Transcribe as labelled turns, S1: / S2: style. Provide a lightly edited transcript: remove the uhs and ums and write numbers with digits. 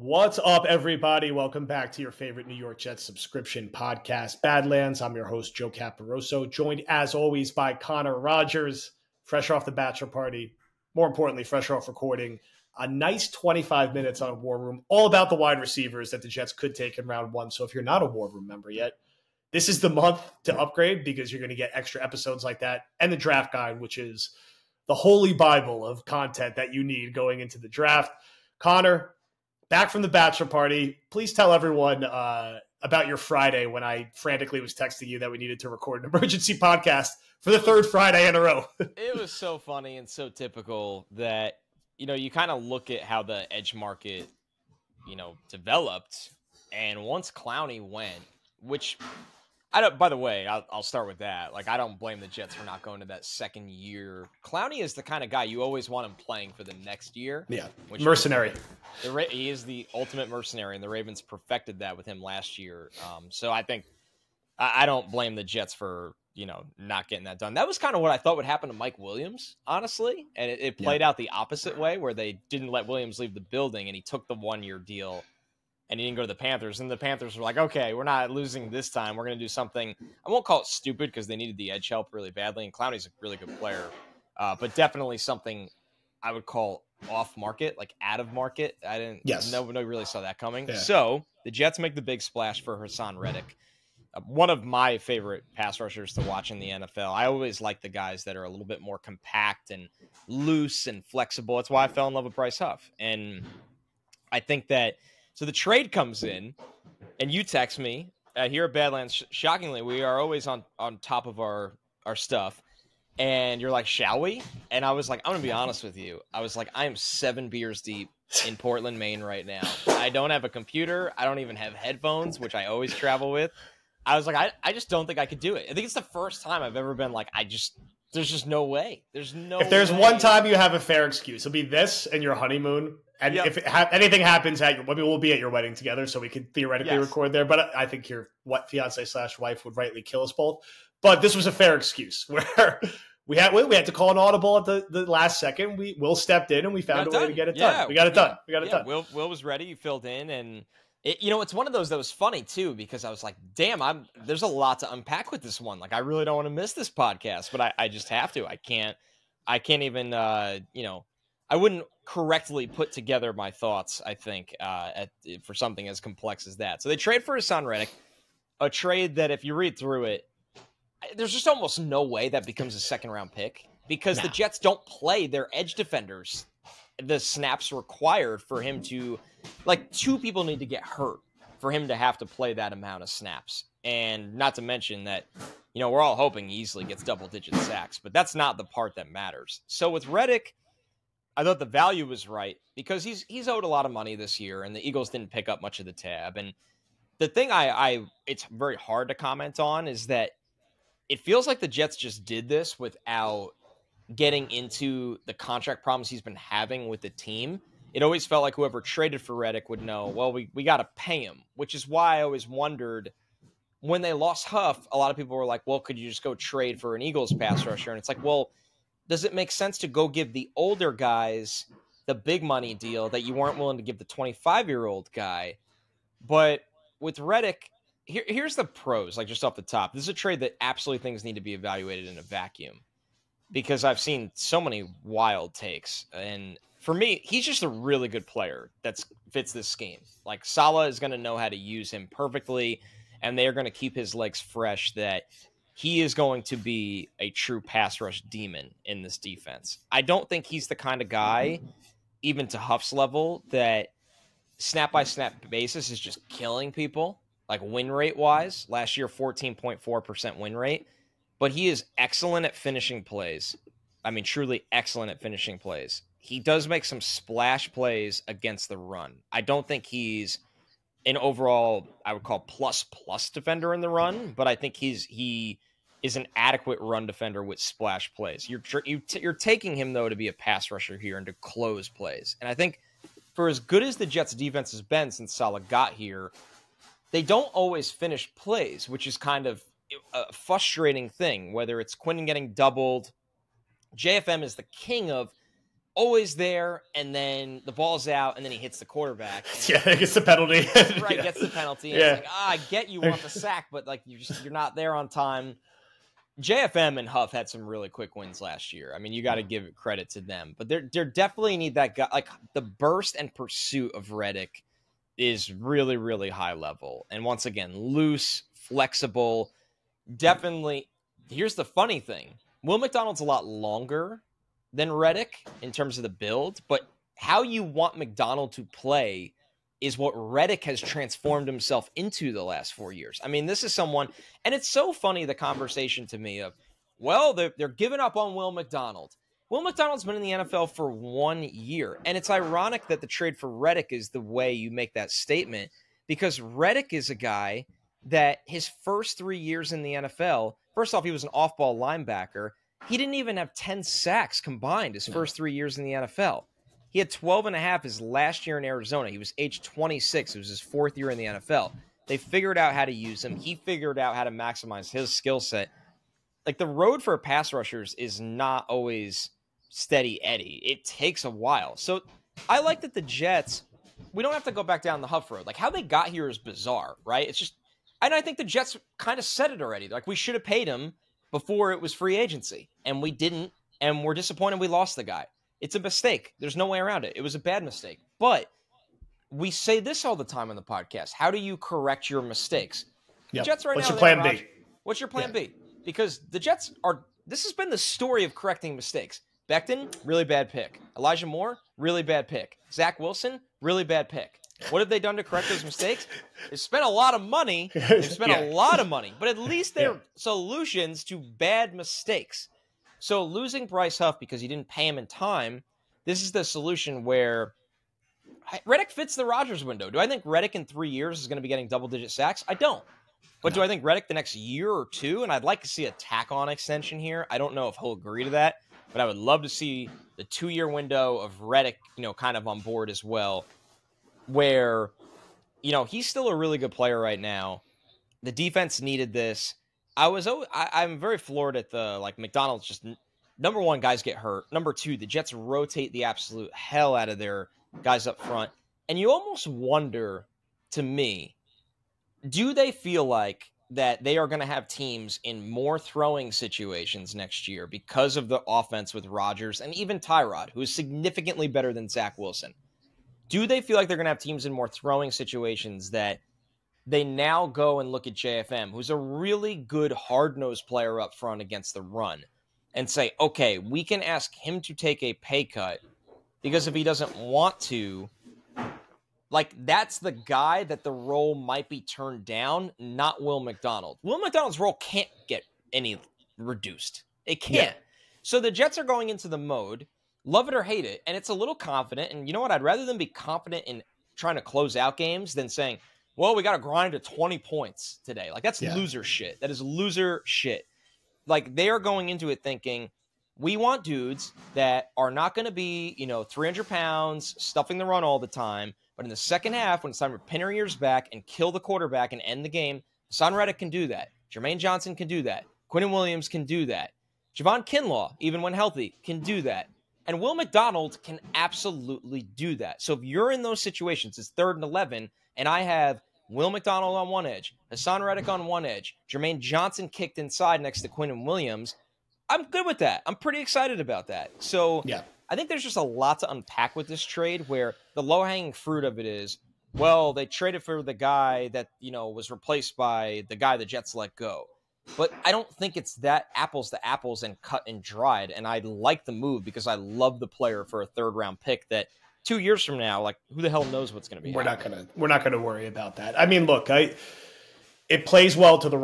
S1: What's up, everybody? Welcome back to your favorite New York Jets subscription podcast, Badlands. I'm your host, Joe Caporoso, joined as always by Connor Rogers, fresh off the bachelor party. More importantly, fresh off recording a nice 25 minutes on War Room, all about the wide receivers that the Jets could take in round one. So if you're not a War Room member yet, this is the month to upgrade because you're going to get extra episodes like that and the draft guide, which is the holy Bible of content that you need going into the draft. Connor, back from the bachelor party, please tell everyone about your Friday when I frantically was texting you that we needed to record an emergency podcast for the third Friday in a row.
S2: It was so funny and so typical that, you kind of look at how the edge market, developed. And once Clowney went, which by the way, I'll start with that. Like, I don't blame the Jets for not going to that second year. Clowney is the kind of guy you always want him playing for the next year.
S1: Yeah, mercenary.
S2: He is the ultimate mercenary, and the Ravens perfected that with him last year. So I think I don't blame the Jets for, not getting that done. That was kind of what I thought would happen to Mike Williams, honestly. And it played out the opposite way, where they didn't let Williams leave the building, and he took the one-year deal. And he didn't go to the Panthers. And the Panthers were like, okay, we're not losing this time. We're going to do something. I won't call it stupid because they needed the edge help really badly. And Clowney's a really good player. But definitely something I would call off market, like out of market. Nobody really saw that coming. Yeah. So the Jets make the big splash for Haason Reddick. One of my favorite pass rushers to watch in the NFL. I always like the guys that are a little bit more compact and loose and flexible. That's why I fell in love with Bryce Huff. And I think that, so the trade comes in, and you text me here at Badlands. Shockingly, we are always on top of our stuff. And you're like, shall we? And I was like, I'm going to be honest with you. I was like, I am 7 beers deep in Portland, Maine right now. I don't have a computer. I don't even have headphones, which I always travel with. I was like, I just don't think I could do it. I think it's the first time I've ever been like, there's just no way. There's no way.
S1: If there's one time you have a fair excuse, it'll be this and your honeymoon. And if anything happens we'll be at your wedding together, so we could theoretically record there. But I think your fiance/wife would rightly kill us both. But this was a fair excuse where we had to call an audible at the last second. Will stepped in and we found a way to get it done. We got it done.
S2: Will was ready. You filled in, and it's one of those that was funny too, because I was like, damn, there's a lot to unpack with this one. Like, I really don't want to miss this podcast, but I just have to. I can't even I wouldn't correctly put together my thoughts, I think, for something as complex as that. So they trade for Haason Reddick, a trade that if you read through it, there's just almost no way that becomes a second-round pick because the Jets don't play their edge defenders the snaps required for him to, like, 2 people need to get hurt for him to have to play that amount of snaps. And not to mention that, we're all hoping he easily gets double-digit sacks, but that's not the part that matters. So with Reddick, I thought the value was right because he's owed a lot of money this year, and the Eagles didn't pick up much of the tab. And the thing it's very hard to comment on is that it feels like the Jets just did this without getting into the contract problems he's been having with the team. It always felt like whoever traded for Reddick would know, well, we got to pay him, which is why I always wondered when they lost Huff, a lot of people were like, well, could you just go trade for an Eagles pass rusher? And it's like, well, does it make sense to go give the older guys the big money deal that you weren't willing to give the 25-year-old guy? But with Reddick, here's the pros, like just off the top. This is a trade that absolutely things need to be evaluated in a vacuum because I've seen so many wild takes. And for me, he's just a really good player that fits this scheme. Like, Saleh is going to know how to use him perfectly, and they are going to keep his legs fresh that he is going to be a true pass rush demon in this defense. I don't think he's the kind of guy, even to Huff's level, that snap-by-snap basis is just killing people, like win rate-wise. Last year, 14.4% win rate. But he is excellent at finishing plays. I mean, truly excellent at finishing plays. He does make some splash plays against the run. I don't think he's an overall, I would call plus defender in the run, but I think he is an adequate run defender with splash plays. You're taking him, though, to be a pass rusher here and to close plays. And I think for as good as the Jets' defense has been since Saleh got here, they don't always finish plays, which is kind of a frustrating thing, whether it's Quinton getting doubled. JFM is the king of always there, and then the ball's out, and then he hits the quarterback.
S1: Yeah, he gets the penalty.
S2: Right,
S1: Yeah.
S2: gets the penalty.
S1: Yeah.
S2: It's like, I get you want the sack, but like you're not there on time. JFM and Huff had some really quick wins last year. I mean, you got to give credit to them, but they're definitely need that guy. Like the burst and pursuit of Reddick is really, really high level. And once again, loose, flexible, definitely. Here's the funny thing. Will McDonald's a lot longer than Reddick in terms of the build, but how you want McDonald to play is what Reddick has transformed himself into the last 4 years. I mean, this is someone, and it's so funny, the conversation to me of, well, they're giving up on Will McDonald. Will McDonald's been in the NFL for 1 year, and it's ironic that the trade for Reddick is the way you make that statement, because Reddick is a guy that his first 3 years in the NFL, first off, he was an off-ball linebacker. He didn't even have 10 sacks combined his first 3 years in the NFL. He had 12 and a half his last year in Arizona. He was age 26. It was his 4th year in the NFL. They figured out how to use him. He figured out how to maximize his skill set. Like the road for pass rushers is not always steady Eddie. It takes a while. So I like that the Jets, we don't have to go back down the Huff road. Like how they got here is bizarre, right? It's just, and I think the Jets kind of said it already. Like we should have paid him before it was free agency, and we didn't, and we're disappointed we lost the guy. It's a mistake. There's no way around it. It was a bad mistake. But we say this all the time on the podcast. How do you correct your mistakes?
S1: Yep.
S2: The Jets right
S1: What's
S2: now.
S1: What's your plan B?
S2: What's your plan B? Because the Jets are, this has been the story of correcting mistakes. Becton, really bad pick. Elijah Moore, really bad pick. Zach Wilson, really bad pick. What have they done to correct those mistakes? They've spent a lot of money. They've spent a lot of money. But at least they're solutions to bad mistakes. So losing Bryce Huff because you didn't pay him in time, this is the solution where Reddick fits the Rodgers window. Do I think Reddick in 3 years is going to be getting double-digit sacks? I don't. But do I think Reddick the next year or two, and I'd like to see a tack-on extension here. I don't know if he'll agree to that, but I would love to see the 2-year window of Reddick, kind of on board as well, where, he's still a really good player right now. The defense needed this. I'm very floored at McDonald's just, number one, guys get hurt. Number two, the Jets rotate the absolute hell out of their guys up front. And you almost wonder, to me, do they feel like that they are going to have teams in more throwing situations next year because of the offense with Rodgers and even Tyrod, who is significantly better than Zach Wilson? Do they feel like they're going to have teams in more throwing situations that they now go and look at JFM, who's a really good hard-nosed player up front against the run, and say, okay, we can ask him to take a pay cut because if he doesn't want to, that's the guy that the role might be turned down, not Will McDonald. Will McDonald's role can't get any reduced. It can't. Yeah. So the Jets are going into the mode, love it or hate it, and it's a little confident. And you know what? I'd rather them be confident in trying to close out games than saying, well, we got to grind to 20 points today. That's loser shit. That is loser shit. They are going into it thinking, we want dudes that are not going to be, 300 pounds, stuffing the run all the time. But in the second half, when it's time to pin our ears back and kill the quarterback and end the game, Haason Reddick can do that. Jermaine Johnson can do that. Quinnen Williams can do that. Javon Kinlaw, even when healthy, can do that. And Will McDonald can absolutely do that. So if you're in those situations, it's 3rd and 11, and I have Will McDonald on one edge, Haason Reddick on one edge, Jermaine Johnson kicked inside next to Quinnen Williams, I'm good with that. I'm pretty excited about that. So I think there's just a lot to unpack with this trade where the low-hanging fruit of it is, well, they traded for the guy that, was replaced by the guy the Jets let go. But I don't think it's that apples to apples and cut and dried. And I like the move because I love the player for a 3rd-round pick that 2 years from now, who the hell knows what's going to be?
S1: We're not gonna worry about that. I mean, look, it plays well to the